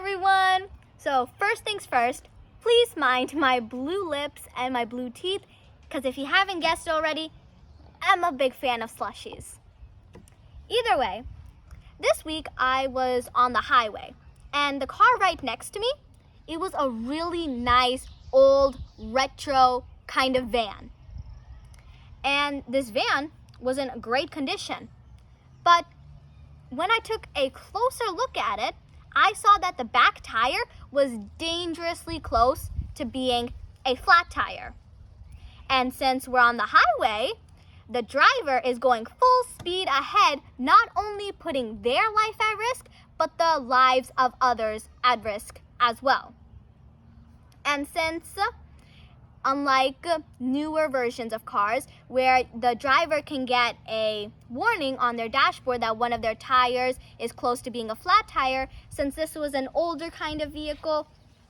everyone! So first things first, please mind my blue lips and my blue teeth, because if you haven't guessed already, I'm a big fan of slushies. Either way, this week I was on the highway, and the car right next to me, it was a really nice, old, retro kind of van. And this van was in great condition. But when I took a closer look at it, I saw that the back tire was dangerously close to being a flat tire. And since we're on the highway, the driver is going full speed ahead, not only putting their life at risk, but the lives of others at risk as well. And since, unlike newer versions of cars where the driver can get a warning on their dashboard that one of their tires is close to being a flat tire, since this was an older kind of vehicle,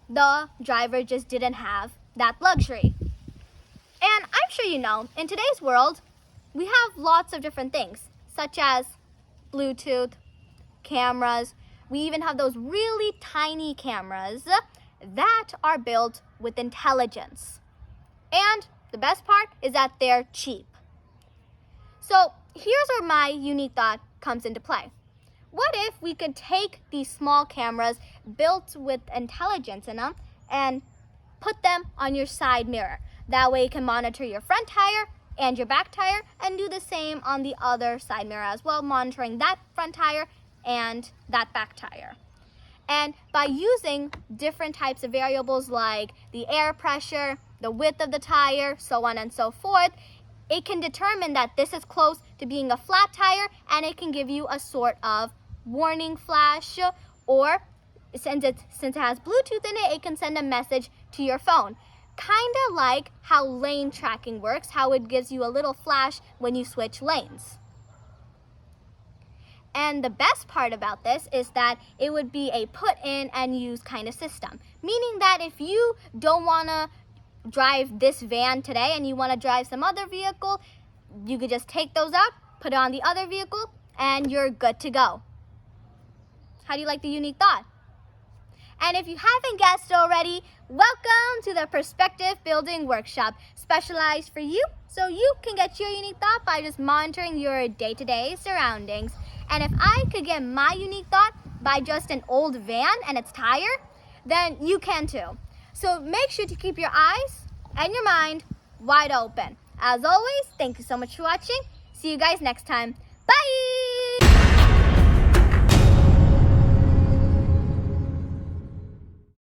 the driver just didn't have that luxury. And I'm sure you know, in today's world, we have lots of different things, such as Bluetooth, cameras. We even have those really tiny cameras that are built with intelligence. And the best part is that they're cheap. So here's where my unique thought comes into play. What if we could take these small cameras built with intelligence in them and put them on your side mirror? That way you can monitor your front tire and your back tire and do the same on the other side mirror as well, monitoring that front tire and that back tire. And by using different types of variables like the air pressure, the width of the tire, so on and so forth, it can determine that this is close to being a flat tire, and it can give you a sort of warning flash, or since it has Bluetooth in it, it can send a message to your phone. Kind of like how lane tracking works, how it gives you a little flash when you switch lanes. And the best part about this is that it would be a put in and use kind of system, meaning that if you don't want to drive this van today and you want to drive some other vehicle, you could just take those out, put it on the other vehicle, and you're good to go. How do you like the unique thought? And if you haven't guessed already, welcome to the Perspective Building Workshop, specialized for you, so you can get your unique thought by just monitoring your day-to-day surroundings. And if I could get my unique thought by just an old van and its tire, then you can too. So make sure to keep your eyes and your mind wide open. As always, thank you so much for watching. See you guys next time. Bye!